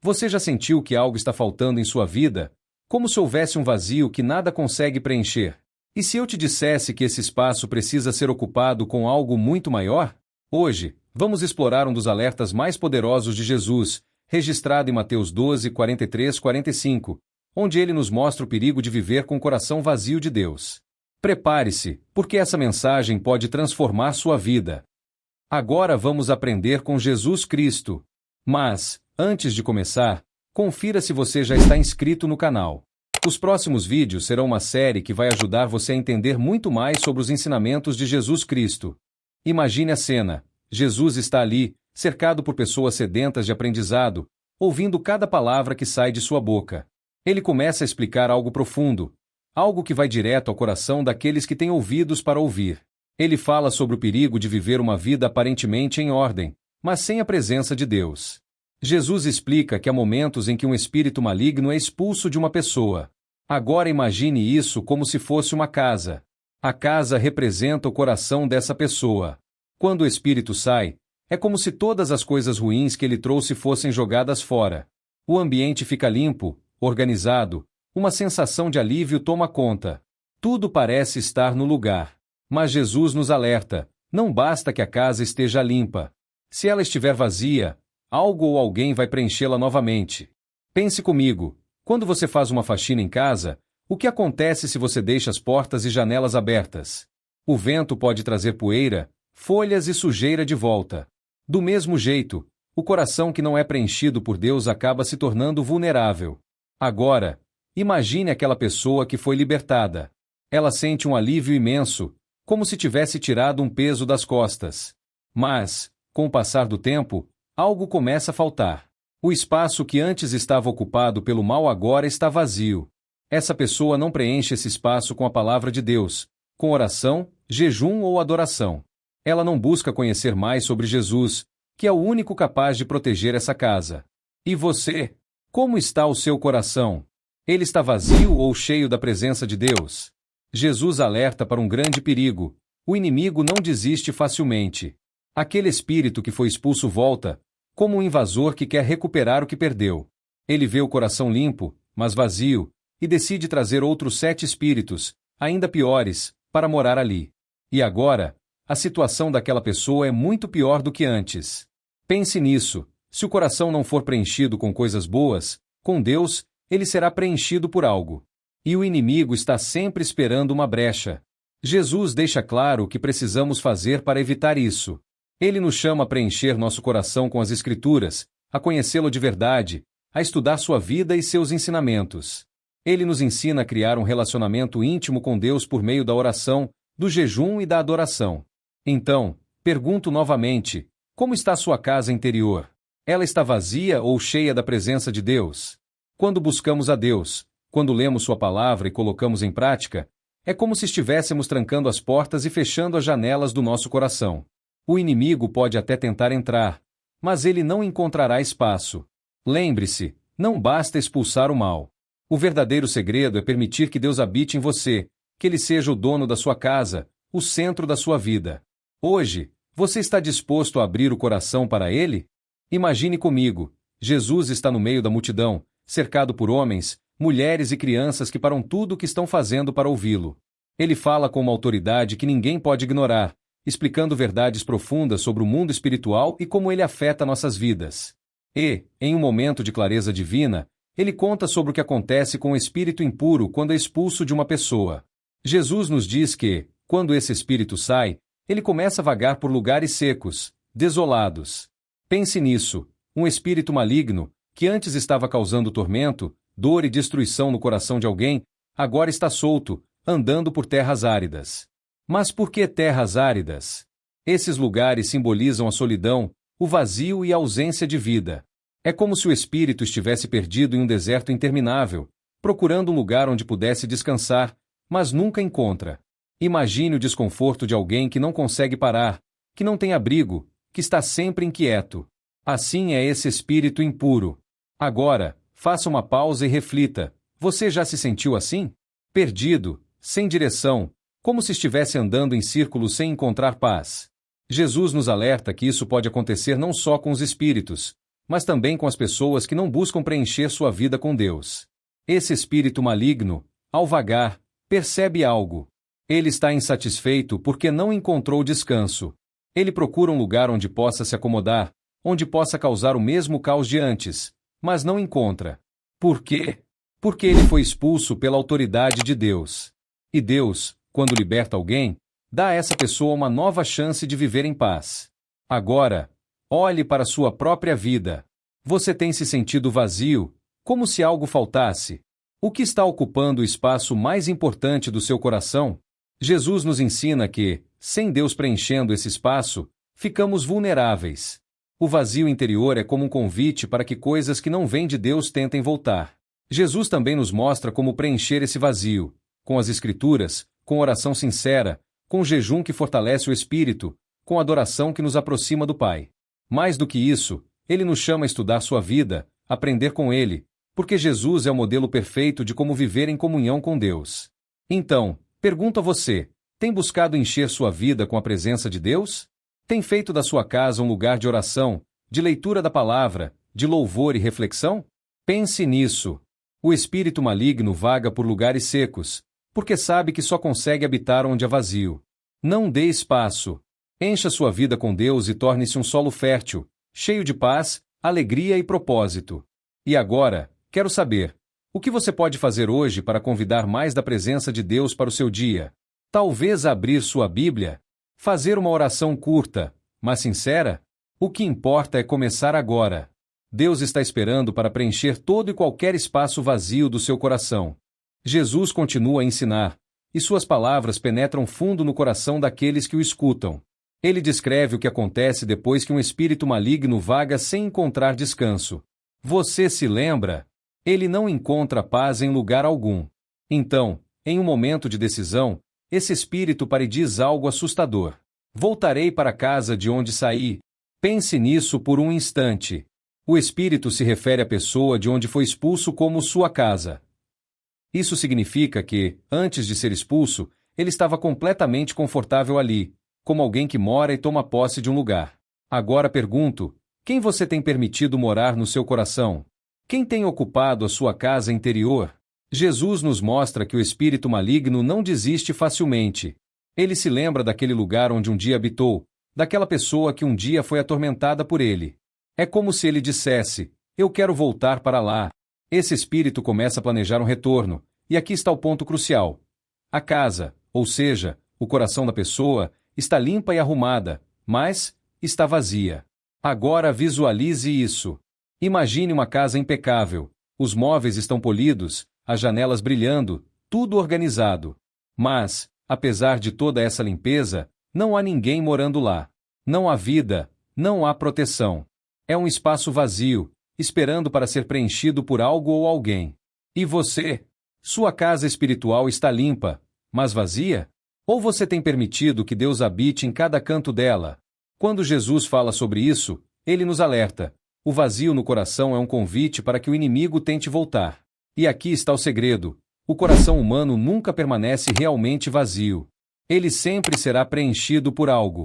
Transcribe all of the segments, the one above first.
Você já sentiu que algo está faltando em sua vida? Como se houvesse um vazio que nada consegue preencher? E se eu te dissesse que esse espaço precisa ser ocupado com algo muito maior? Hoje, vamos explorar um dos alertas mais poderosos de Jesus, registrado em Mateus 12, 43, 45, onde ele nos mostra o perigo de viver com o coração vazio de Deus. Prepare-se, porque essa mensagem pode transformar sua vida. Agora vamos aprender com Jesus Cristo. Mas, antes de começar, confira se você já está inscrito no canal. Os próximos vídeos serão uma série que vai ajudar você a entender muito mais sobre os ensinamentos de Jesus Cristo. Imagine a cena. Jesus está ali, cercado por pessoas sedentas de aprendizado, ouvindo cada palavra que sai de sua boca. Ele começa a explicar algo profundo, algo que vai direto ao coração daqueles que têm ouvidos para ouvir. Ele fala sobre o perigo de viver uma vida aparentemente em ordem, mas sem a presença de Deus. Jesus explica que há momentos em que um espírito maligno é expulso de uma pessoa. Agora imagine isso como se fosse uma casa. A casa representa o coração dessa pessoa. Quando o espírito sai, é como se todas as coisas ruins que ele trouxe fossem jogadas fora. O ambiente fica limpo, organizado, uma sensação de alívio toma conta. Tudo parece estar no lugar. Mas Jesus nos alerta: não basta que a casa esteja limpa. Se ela estiver vazia, algo ou alguém vai preenchê-la novamente. Pense comigo, quando você faz uma faxina em casa, o que acontece se você deixa as portas e janelas abertas? O vento pode trazer poeira, folhas e sujeira de volta. Do mesmo jeito, o coração que não é preenchido por Deus acaba se tornando vulnerável. Agora, imagine aquela pessoa que foi libertada. Ela sente um alívio imenso, como se tivesse tirado um peso das costas. Mas, com o passar do tempo, algo começa a faltar. O espaço que antes estava ocupado pelo mal agora está vazio. Essa pessoa não preenche esse espaço com a palavra de Deus, com oração, jejum ou adoração. Ela não busca conhecer mais sobre Jesus, que é o único capaz de proteger essa casa. E você? Como está o seu coração? Ele está vazio ou cheio da presença de Deus? Jesus alerta para um grande perigo: o inimigo não desiste facilmente. Aquele espírito que foi expulso volta, como um invasor que quer recuperar o que perdeu. Ele vê o coração limpo, mas vazio, e decide trazer outros 7 espíritos, ainda piores, para morar ali. E agora, a situação daquela pessoa é muito pior do que antes. Pense nisso: se o coração não for preenchido com coisas boas, com Deus, ele será preenchido por algo. E o inimigo está sempre esperando uma brecha. Jesus deixa claro o que precisamos fazer para evitar isso. Ele nos chama a preencher nosso coração com as Escrituras, a conhecê-lo de verdade, a estudar sua vida e seus ensinamentos. Ele nos ensina a criar um relacionamento íntimo com Deus por meio da oração, do jejum e da adoração. Então, pergunto novamente: como está sua casa interior? Ela está vazia ou cheia da presença de Deus? Quando buscamos a Deus, quando lemos sua palavra e colocamos em prática, é como se estivéssemos trancando as portas e fechando as janelas do nosso coração. O inimigo pode até tentar entrar, mas ele não encontrará espaço. Lembre-se, não basta expulsar o mal. O verdadeiro segredo é permitir que Deus habite em você, que Ele seja o dono da sua casa, o centro da sua vida. Hoje, você está disposto a abrir o coração para Ele? Imagine comigo: Jesus está no meio da multidão, cercado por homens, mulheres e crianças que param tudo o que estão fazendo para ouvi-lo. Ele fala com uma autoridade que ninguém pode ignorar, explicando verdades profundas sobre o mundo espiritual e como ele afeta nossas vidas. E, em um momento de clareza divina, ele conta sobre o que acontece com o espírito impuro quando é expulso de uma pessoa. Jesus nos diz que, quando esse espírito sai, ele começa a vagar por lugares secos, desolados. Pense nisso: um espírito maligno, que antes estava causando tormento, dor e destruição no coração de alguém, agora está solto, andando por terras áridas. Mas por que terras áridas? Esses lugares simbolizam a solidão, o vazio e a ausência de vida. É como se o espírito estivesse perdido em um deserto interminável, procurando um lugar onde pudesse descansar, mas nunca encontra. Imagine o desconforto de alguém que não consegue parar, que não tem abrigo, que está sempre inquieto. Assim é esse espírito impuro. Agora, faça uma pausa e reflita: você já se sentiu assim? Perdido, sem direção, como se estivesse andando em círculos sem encontrar paz. Jesus nos alerta que isso pode acontecer não só com os espíritos, mas também com as pessoas que não buscam preencher sua vida com Deus. Esse espírito maligno, ao vagar, percebe algo. Ele está insatisfeito porque não encontrou descanso. Ele procura um lugar onde possa se acomodar, onde possa causar o mesmo caos de antes, mas não encontra. Por quê? Porque ele foi expulso pela autoridade de Deus. E Deus, quando liberta alguém, dá a essa pessoa uma nova chance de viver em paz. Agora, olhe para sua própria vida. Você tem se sentido vazio, como se algo faltasse? O que está ocupando o espaço mais importante do seu coração? Jesus nos ensina que, sem Deus preenchendo esse espaço, ficamos vulneráveis. O vazio interior é como um convite para que coisas que não vêm de Deus tentem voltar. Jesus também nos mostra como preencher esse vazio, com as Escrituras, com oração sincera, com jejum que fortalece o espírito, com adoração que nos aproxima do Pai. Mais do que isso, Ele nos chama a estudar sua vida, aprender com Ele, porque Jesus é o modelo perfeito de como viver em comunhão com Deus. Então, pergunto a você, tem buscado encher sua vida com a presença de Deus? Tem feito da sua casa um lugar de oração, de leitura da palavra, de louvor e reflexão? Pense nisso. O espírito maligno vaga por lugares secos, porque sabe que só consegue habitar onde é vazio. Não dê espaço. Encha sua vida com Deus e torne-se um solo fértil, cheio de paz, alegria e propósito. E agora, quero saber, o que você pode fazer hoje para convidar mais da presença de Deus para o seu dia? Talvez abrir sua Bíblia? Fazer uma oração curta, mas sincera? O que importa é começar agora. Deus está esperando para preencher todo e qualquer espaço vazio do seu coração. Jesus continua a ensinar, e suas palavras penetram fundo no coração daqueles que o escutam. Ele descreve o que acontece depois que um espírito maligno vaga sem encontrar descanso. Você se lembra? Ele não encontra paz em lugar algum. Então, em um momento de decisão, esse espírito para e diz algo assustador. Voltarei para a casa de onde saí. Pense nisso por um instante. O espírito se refere à pessoa de onde foi expulso como sua casa. Isso significa que, antes de ser expulso, ele estava completamente confortável ali, como alguém que mora e toma posse de um lugar. Agora pergunto, quem você tem permitido morar no seu coração? Quem tem ocupado a sua casa interior? Jesus nos mostra que o espírito maligno não desiste facilmente. Ele se lembra daquele lugar onde um dia habitou, daquela pessoa que um dia foi atormentada por ele. É como se ele dissesse, eu quero voltar para lá. Esse espírito começa a planejar um retorno, e aqui está o ponto crucial. A casa, ou seja, o coração da pessoa, está limpa e arrumada, mas está vazia. Agora visualize isso. Imagine uma casa impecável. Os móveis estão polidos, as janelas brilhando, tudo organizado. Mas, apesar de toda essa limpeza, não há ninguém morando lá. Não há vida, não há proteção. É um espaço vazio, esperando para ser preenchido por algo ou alguém. E você? Sua casa espiritual está limpa, mas vazia? Ou você tem permitido que Deus habite em cada canto dela? Quando Jesus fala sobre isso, ele nos alerta. O vazio no coração é um convite para que o inimigo tente voltar. E aqui está o segredo. O coração humano nunca permanece realmente vazio. Ele sempre será preenchido por algo.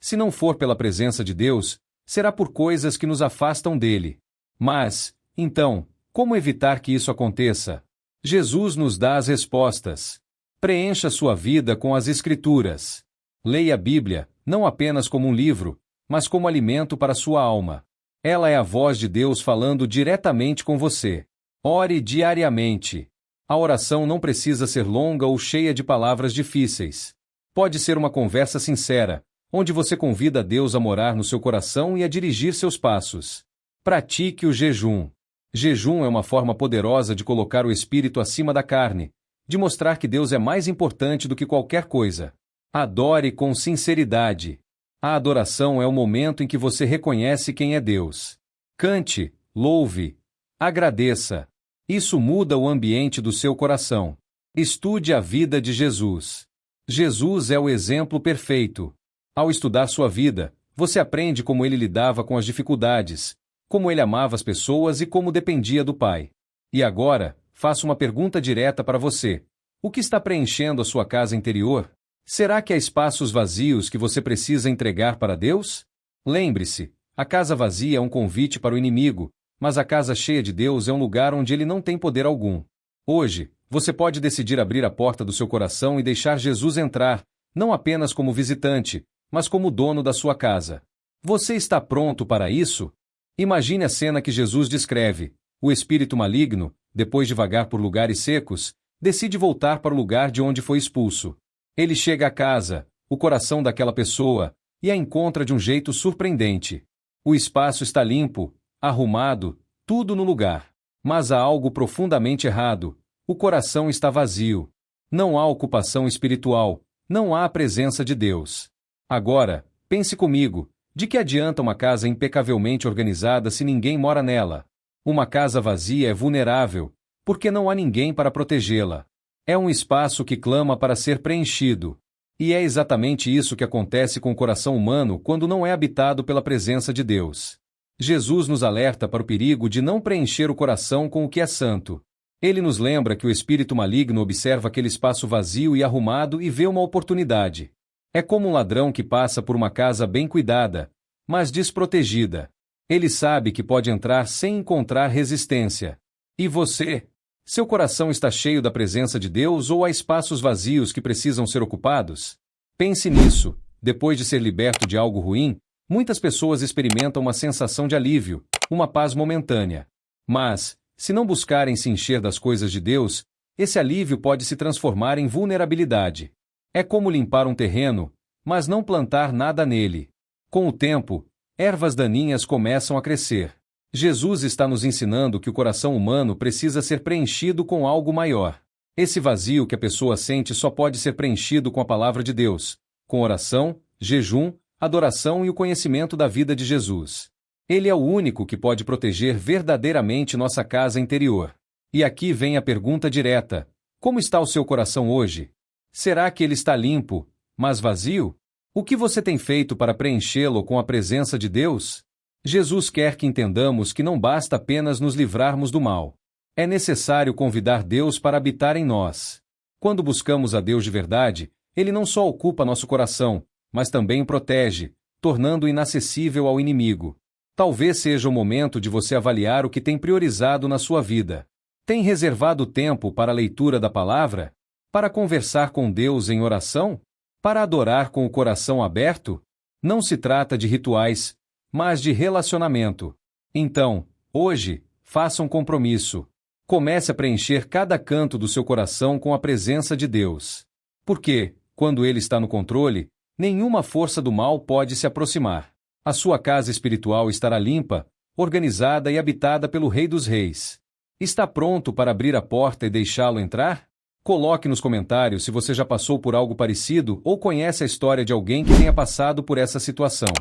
Se não for pela presença de Deus, será por coisas que nos afastam dele. Mas, então, como evitar que isso aconteça? Jesus nos dá as respostas. Preencha sua vida com as Escrituras. Leia a Bíblia, não apenas como um livro, mas como alimento para sua alma. Ela é a voz de Deus falando diretamente com você. Ore diariamente. A oração não precisa ser longa ou cheia de palavras difíceis. Pode ser uma conversa sincera, onde você convida Deus a morar no seu coração e a dirigir seus passos. Pratique o jejum. Jejum é uma forma poderosa de colocar o espírito acima da carne, de mostrar que Deus é mais importante do que qualquer coisa. Adore com sinceridade. A adoração é o momento em que você reconhece quem é Deus. Cante, louve, agradeça. Isso muda o ambiente do seu coração. Estude a vida de Jesus. Jesus é o exemplo perfeito. Ao estudar sua vida, você aprende como ele lidava com as dificuldades, como ele amava as pessoas e como dependia do Pai. E agora, faço uma pergunta direta para você. O que está preenchendo a sua casa interior? Será que há espaços vazios que você precisa entregar para Deus? Lembre-se, A casa vazia é um convite para o inimigo, mas a casa cheia de Deus é um lugar onde ele não tem poder algum. Hoje, você pode decidir abrir a porta do seu coração e deixar Jesus entrar, não apenas como visitante, mas como dono da sua casa. Você está pronto para isso? Imagine a cena que Jesus descreve. O espírito maligno, depois de vagar por lugares secos, decide voltar para o lugar de onde foi expulso. Ele chega à casa, o coração daquela pessoa, e a encontra de um jeito surpreendente. O espaço está limpo, arrumado, tudo no lugar. Mas há algo profundamente errado. O coração está vazio. Não há ocupação espiritual, não há a presença de Deus. Agora, pense comigo, de que adianta uma casa impecavelmente organizada se ninguém mora nela? Uma casa vazia é vulnerável, porque não há ninguém para protegê-la. É um espaço que clama para ser preenchido. E é exatamente isso que acontece com o coração humano quando não é habitado pela presença de Deus. Jesus nos alerta para o perigo de não preencher o coração com o que é santo. Ele nos lembra que o espírito maligno observa aquele espaço vazio e arrumado e vê uma oportunidade. É como um ladrão que passa por uma casa bem cuidada, mas desprotegida. Ele sabe que pode entrar sem encontrar resistência. E você? Seu coração está cheio da presença de Deus ou há espaços vazios que precisam ser ocupados? Pense nisso. Depois de ser liberto de algo ruim, muitas pessoas experimentam uma sensação de alívio, uma paz momentânea. Mas, se não buscarem se encher das coisas de Deus, esse alívio pode se transformar em vulnerabilidade. É como limpar um terreno, mas não plantar nada nele. Com o tempo, ervas daninhas começam a crescer. Jesus está nos ensinando que o coração humano precisa ser preenchido com algo maior. Esse vazio que a pessoa sente só pode ser preenchido com a palavra de Deus, com oração, jejum, adoração e o conhecimento da vida de Jesus. Ele é o único que pode proteger verdadeiramente nossa casa interior. E aqui vem a pergunta direta: como está o seu coração hoje? Será que ele está limpo, mas vazio? O que você tem feito para preenchê-lo com a presença de Deus? Jesus quer que entendamos que não basta apenas nos livrarmos do mal. É necessário convidar Deus para habitar em nós. Quando buscamos a Deus de verdade, Ele não só ocupa nosso coração, mas também o protege, tornando-o inacessível ao inimigo. Talvez seja o momento de você avaliar o que tem priorizado na sua vida. Tem reservado tempo para a leitura da palavra? Para conversar com Deus em oração? Para adorar com o coração aberto? Não se trata de rituais, mas de relacionamento. Então, hoje, faça um compromisso. Comece a preencher cada canto do seu coração com a presença de Deus. Porque, quando Ele está no controle, nenhuma força do mal pode se aproximar. A sua casa espiritual estará limpa, organizada e habitada pelo Rei dos Reis. Está pronto para abrir a porta e deixá-lo entrar? Coloque nos comentários se você já passou por algo parecido ou conhece a história de alguém que tenha passado por essa situação.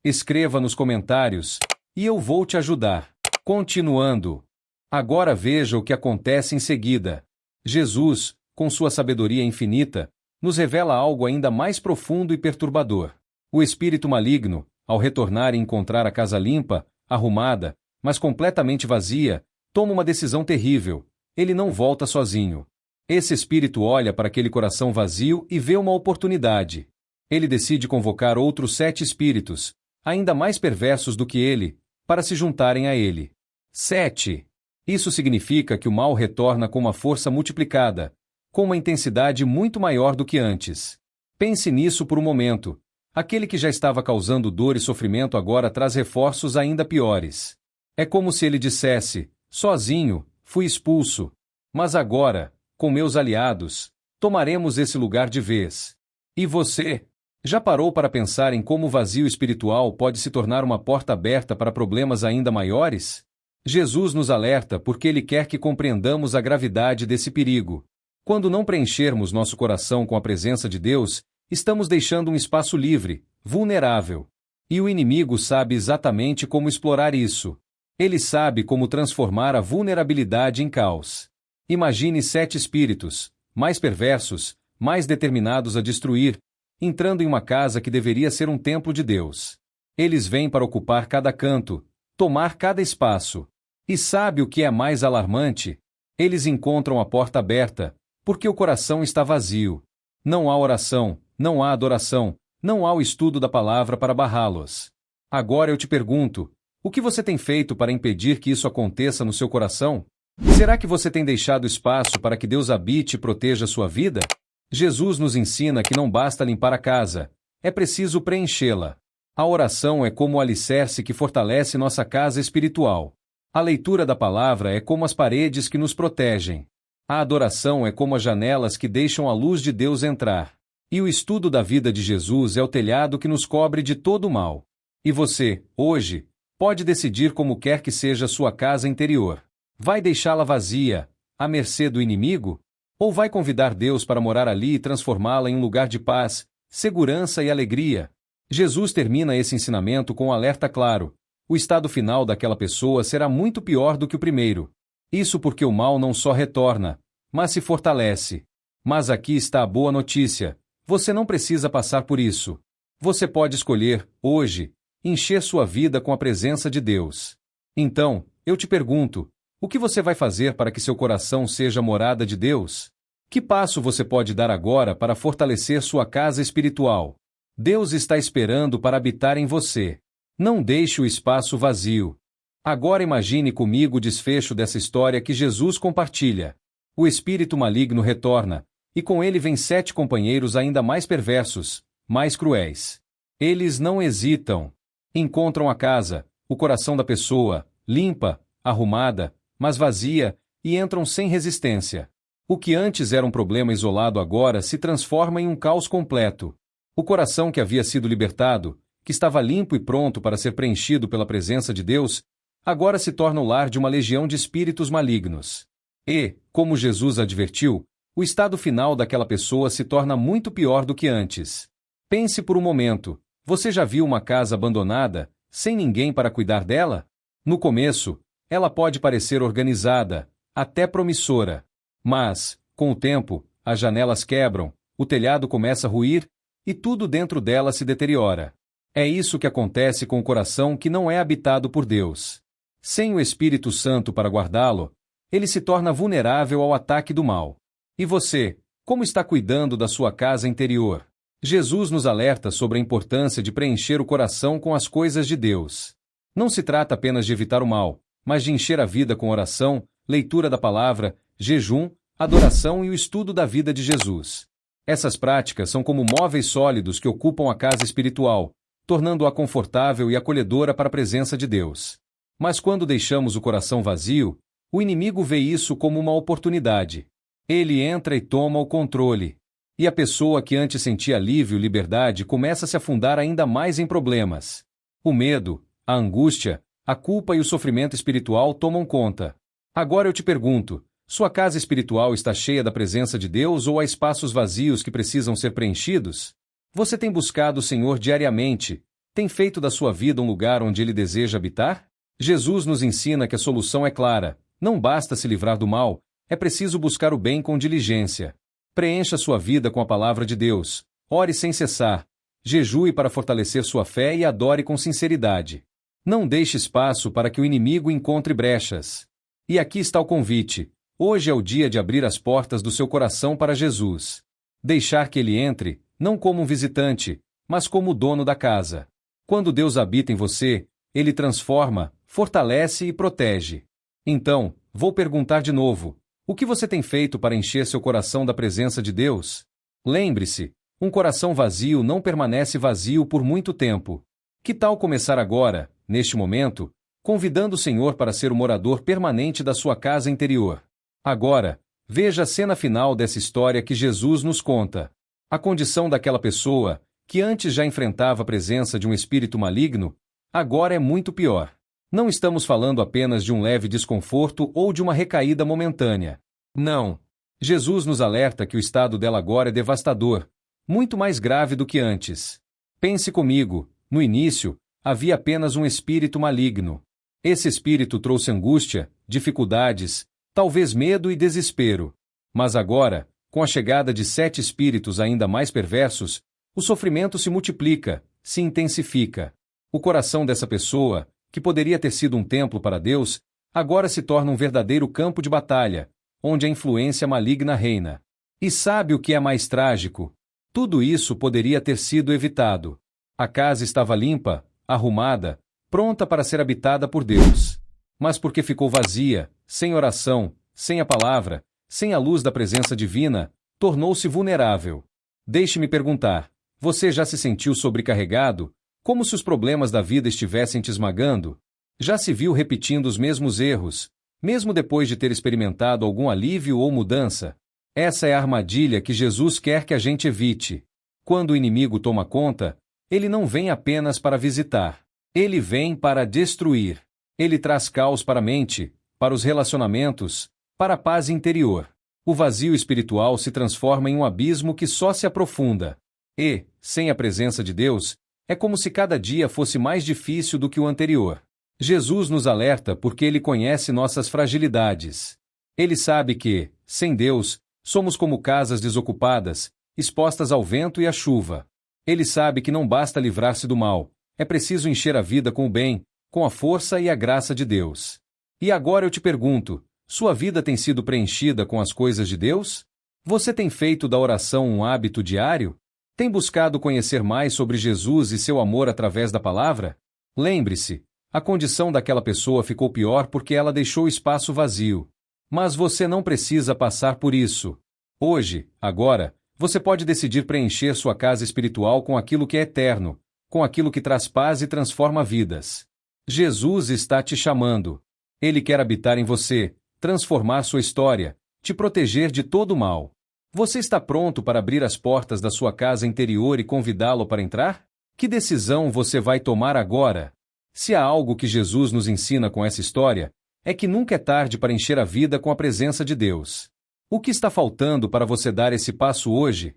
Escreva nos comentários, e eu vou te ajudar. Continuando. Agora veja o que acontece em seguida. Jesus, com sua sabedoria infinita, nos revela algo ainda mais profundo e perturbador. O espírito maligno, ao retornar e encontrar a casa limpa, arrumada, mas completamente vazia, toma uma decisão terrível. Ele não volta sozinho. Esse espírito olha para aquele coração vazio e vê uma oportunidade. Ele decide convocar outros 7 espíritos, ainda mais perversos do que ele, para se juntarem a ele. 7. Isso significa que o mal retorna com uma força multiplicada, com uma intensidade muito maior do que antes. Pense nisso por um momento. Aquele que já estava causando dor e sofrimento agora traz reforços ainda piores. É como se ele dissesse: sozinho, fui expulso. Mas agora, com meus aliados, tomaremos esse lugar de vez. E você? Já parou para pensar em como o vazio espiritual pode se tornar uma porta aberta para problemas ainda maiores? Jesus nos alerta porque Ele quer que compreendamos a gravidade desse perigo. Quando não preenchermos nosso coração com a presença de Deus, estamos deixando um espaço livre, vulnerável. E o inimigo sabe exatamente como explorar isso. Ele sabe como transformar a vulnerabilidade em caos. Imagine 7 espíritos, mais perversos, mais determinados a destruir, entrando em uma casa que deveria ser um templo de Deus. Eles vêm para ocupar cada canto, tomar cada espaço. E sabe o que é mais alarmante? Eles encontram a porta aberta, porque o coração está vazio. Não há oração, não há adoração, não há o estudo da palavra para barrá-los. Agora eu te pergunto, o que você tem feito para impedir que isso aconteça no seu coração? Será que você tem deixado espaço para que Deus habite e proteja a sua vida? Jesus nos ensina que não basta limpar a casa, é preciso preenchê-la. A oração é como o alicerce que fortalece nossa casa espiritual. A leitura da palavra é como as paredes que nos protegem. A adoração é como as janelas que deixam a luz de Deus entrar. E o estudo da vida de Jesus é o telhado que nos cobre de todo o mal. E você, hoje, pode decidir como quer que seja a sua casa interior. Vai deixá-la vazia, à mercê do inimigo? Ou vai convidar Deus para morar ali e transformá-la em um lugar de paz, segurança e alegria? Jesus termina esse ensinamento com um alerta claro: o estado final daquela pessoa será muito pior do que o primeiro. Isso porque o mal não só retorna, mas se fortalece. Mas aqui está a boa notícia: você não precisa passar por isso. Você pode escolher, hoje, encher sua vida com a presença de Deus. Então, eu te pergunto, o que você vai fazer para que seu coração seja morada de Deus? Que passo você pode dar agora para fortalecer sua casa espiritual? Deus está esperando para habitar em você. Não deixe o espaço vazio. Agora imagine comigo o desfecho dessa história que Jesus compartilha. O espírito maligno retorna, e com ele vem 7 companheiros ainda mais perversos, mais cruéis. Eles não hesitam. Encontram a casa, o coração da pessoa, limpa, arrumada, mas vazia, e entram sem resistência. O que antes era um problema isolado agora se transforma em um caos completo. O coração que havia sido libertado, que estava limpo e pronto para ser preenchido pela presença de Deus, agora se torna o lar de uma legião de espíritos malignos. E, como Jesus advertiu, o estado final daquela pessoa se torna muito pior do que antes. Pense por um momento, você já viu uma casa abandonada, sem ninguém para cuidar dela? No começo, ela pode parecer organizada, até promissora. Mas, com o tempo, as janelas quebram, o telhado começa a ruir, e tudo dentro dela se deteriora. É isso que acontece com o coração que não é habitado por Deus. Sem o Espírito Santo para guardá-lo, ele se torna vulnerável ao ataque do mal. E você, como está cuidando da sua casa interior? Jesus nos alerta sobre a importância de preencher o coração com as coisas de Deus. Não se trata apenas de evitar o mal, mas de encher a vida com oração, leitura da palavra, jejum, adoração e o estudo da vida de Jesus. Essas práticas são como móveis sólidos que ocupam a casa espiritual, tornando-a confortável e acolhedora para a presença de Deus. Mas quando deixamos o coração vazio, o inimigo vê isso como uma oportunidade. Ele entra e toma o controle. E a pessoa que antes sentia alívio e liberdade começa a se afundar ainda mais em problemas. O medo, a angústia, a culpa e o sofrimento espiritual tomam conta. Agora eu te pergunto, sua casa espiritual está cheia da presença de Deus ou há espaços vazios que precisam ser preenchidos? Você tem buscado o Senhor diariamente? Tem feito da sua vida um lugar onde Ele deseja habitar? Jesus nos ensina que a solução é clara. Não basta se livrar do mal, é preciso buscar o bem com diligência. Preencha sua vida com a palavra de Deus. Ore sem cessar. Jejue para fortalecer sua fé e adore com sinceridade. Não deixe espaço para que o inimigo encontre brechas. E aqui está o convite. Hoje é o dia de abrir as portas do seu coração para Jesus. Deixar que Ele entre, não como um visitante, mas como o dono da casa. Quando Deus habita em você, Ele transforma, fortalece e protege. Então, vou perguntar de novo: o que você tem feito para encher seu coração da presença de Deus? Lembre-se, um coração vazio não permanece vazio por muito tempo. Que tal começar agora, neste momento, convidando o Senhor para ser o morador permanente da sua casa interior? Agora, veja a cena final dessa história que Jesus nos conta. A condição daquela pessoa, que antes já enfrentava a presença de um espírito maligno, agora é muito pior. Não estamos falando apenas de um leve desconforto ou de uma recaída momentânea. Não. Jesus nos alerta que o estado dela agora é devastador, muito mais grave do que antes. Pense comigo, no início, havia apenas um espírito maligno. Esse espírito trouxe angústia, dificuldades, talvez medo e desespero. Mas agora, com a chegada de 7 espíritos ainda mais perversos, o sofrimento se multiplica, se intensifica. O coração dessa pessoa, que poderia ter sido um templo para Deus, agora se torna um verdadeiro campo de batalha, onde a influência maligna reina. E sabe o que é mais trágico? Tudo isso poderia ter sido evitado. A casa estava limpa, arrumada, pronta para ser habitada por Deus. Mas porque ficou vazia, sem oração, sem a palavra, sem a luz da presença divina, tornou-se vulnerável. Deixe-me perguntar: você já se sentiu sobrecarregado, como se os problemas da vida estivessem te esmagando? Já se viu repetindo os mesmos erros, mesmo depois de ter experimentado algum alívio ou mudança? Essa é a armadilha que Jesus quer que a gente evite. Quando o inimigo toma conta, ele não vem apenas para visitar. Ele vem para destruir. Ele traz caos para a mente, para os relacionamentos, para a paz interior. O vazio espiritual se transforma em um abismo que só se aprofunda. E, sem a presença de Deus, é como se cada dia fosse mais difícil do que o anterior. Jesus nos alerta porque ele conhece nossas fragilidades. Ele sabe que, sem Deus, somos como casas desocupadas, expostas ao vento e à chuva. Ele sabe que não basta livrar-se do mal, é preciso encher a vida com o bem, com a força e a graça de Deus. E agora eu te pergunto: sua vida tem sido preenchida com as coisas de Deus? Você tem feito da oração um hábito diário? Tem buscado conhecer mais sobre Jesus e seu amor através da palavra? Lembre-se, a condição daquela pessoa ficou pior porque ela deixou o espaço vazio. Mas você não precisa passar por isso. Hoje, agora, você pode decidir preencher sua casa espiritual com aquilo que é eterno, com aquilo que traz paz e transforma vidas. Jesus está te chamando. Ele quer habitar em você, transformar sua história, te proteger de todo o mal. Você está pronto para abrir as portas da sua casa interior e convidá-lo para entrar? Que decisão você vai tomar agora? Se há algo que Jesus nos ensina com essa história, é que nunca é tarde para encher a vida com a presença de Deus. O que está faltando para você dar esse passo hoje?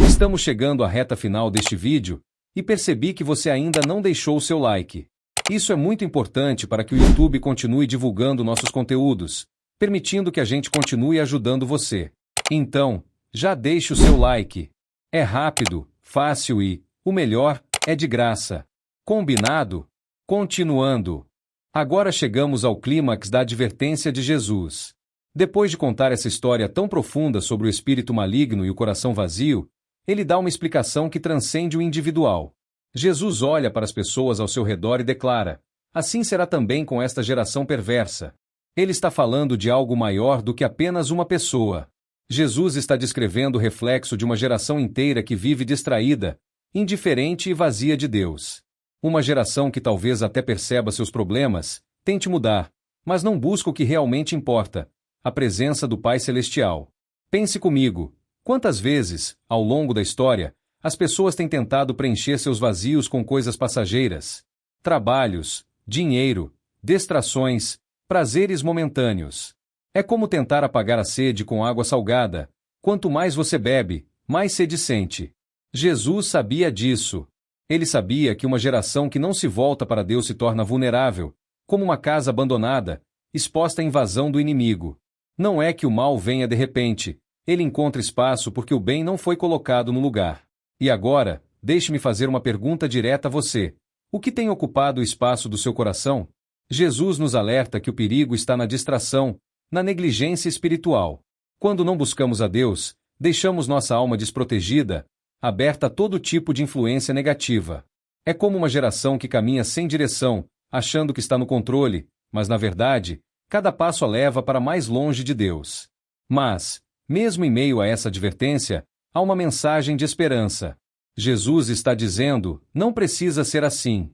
Estamos chegando à reta final deste vídeo e percebi que você ainda não deixou o seu like. Isso é muito importante para que o YouTube continue divulgando nossos conteúdos, permitindo que a gente continue ajudando você. Então, já deixe o seu like. É rápido, fácil e, o melhor, é de graça. Combinado? Continuando. Agora chegamos ao clímax da advertência de Jesus. Depois de contar essa história tão profunda sobre o espírito maligno e o coração vazio, ele dá uma explicação que transcende o individual. Jesus olha para as pessoas ao seu redor e declara: assim será também com esta geração perversa. Ele está falando de algo maior do que apenas uma pessoa. Jesus está descrevendo o reflexo de uma geração inteira que vive distraída, indiferente e vazia de Deus. Uma geração que talvez até perceba seus problemas, tente mudar, mas não busca o que realmente importa: a presença do Pai Celestial. Pense comigo, quantas vezes, ao longo da história, as pessoas têm tentado preencher seus vazios com coisas passageiras, trabalhos, dinheiro, distrações, prazeres momentâneos. É como tentar apagar a sede com água salgada. Quanto mais você bebe, mais sede sente. Jesus sabia disso. Ele sabia que uma geração que não se volta para Deus se torna vulnerável, como uma casa abandonada, exposta à invasão do inimigo. Não é que o mal venha de repente, ele encontra espaço porque o bem não foi colocado no lugar. E agora, deixe-me fazer uma pergunta direta a você. O que tem ocupado o espaço do seu coração? Jesus nos alerta que o perigo está na distração, na negligência espiritual. Quando não buscamos a Deus, deixamos nossa alma desprotegida, aberta a todo tipo de influência negativa. É como uma geração que caminha sem direção, achando que está no controle, mas na verdade, cada passo a leva para mais longe de Deus. Mas, mesmo em meio a essa advertência, há uma mensagem de esperança. Jesus está dizendo: não precisa ser assim.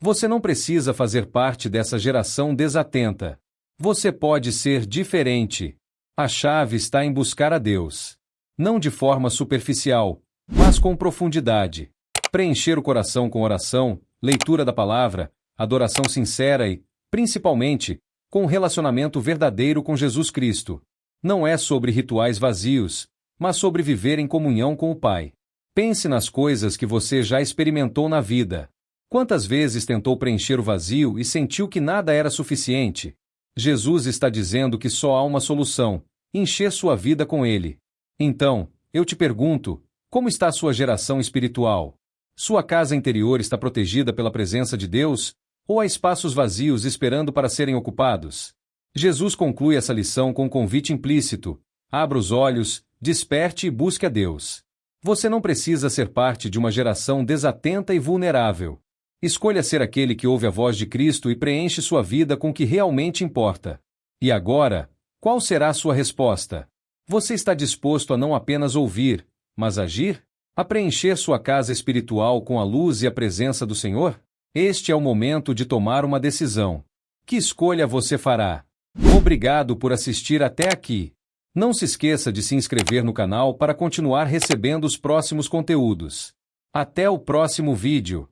Você não precisa fazer parte dessa geração desatenta. Você pode ser diferente. A chave está em buscar a Deus. Não de forma superficial, mas com profundidade. Preencher o coração com oração, leitura da palavra, adoração sincera e, principalmente, com um relacionamento verdadeiro com Jesus Cristo. Não é sobre rituais vazios, mas sobre viver em comunhão com o Pai. Pense nas coisas que você já experimentou na vida. Quantas vezes tentou preencher o vazio e sentiu que nada era suficiente? Jesus está dizendo que só há uma solução: encher sua vida com Ele. Então, eu te pergunto, como está a sua geração espiritual? Sua casa interior está protegida pela presença de Deus, ou há espaços vazios esperando para serem ocupados? Jesus conclui essa lição com um convite implícito: abra os olhos, desperte e busque a Deus. Você não precisa ser parte de uma geração desatenta e vulnerável. Escolha ser aquele que ouve a voz de Cristo e preenche sua vida com o que realmente importa. E agora, qual será a sua resposta? Você está disposto a não apenas ouvir, mas agir? A preencher sua casa espiritual com a luz e a presença do Senhor? Este é o momento de tomar uma decisão. Que escolha você fará? Obrigado por assistir até aqui. Não se esqueça de se inscrever no canal para continuar recebendo os próximos conteúdos. Até o próximo vídeo.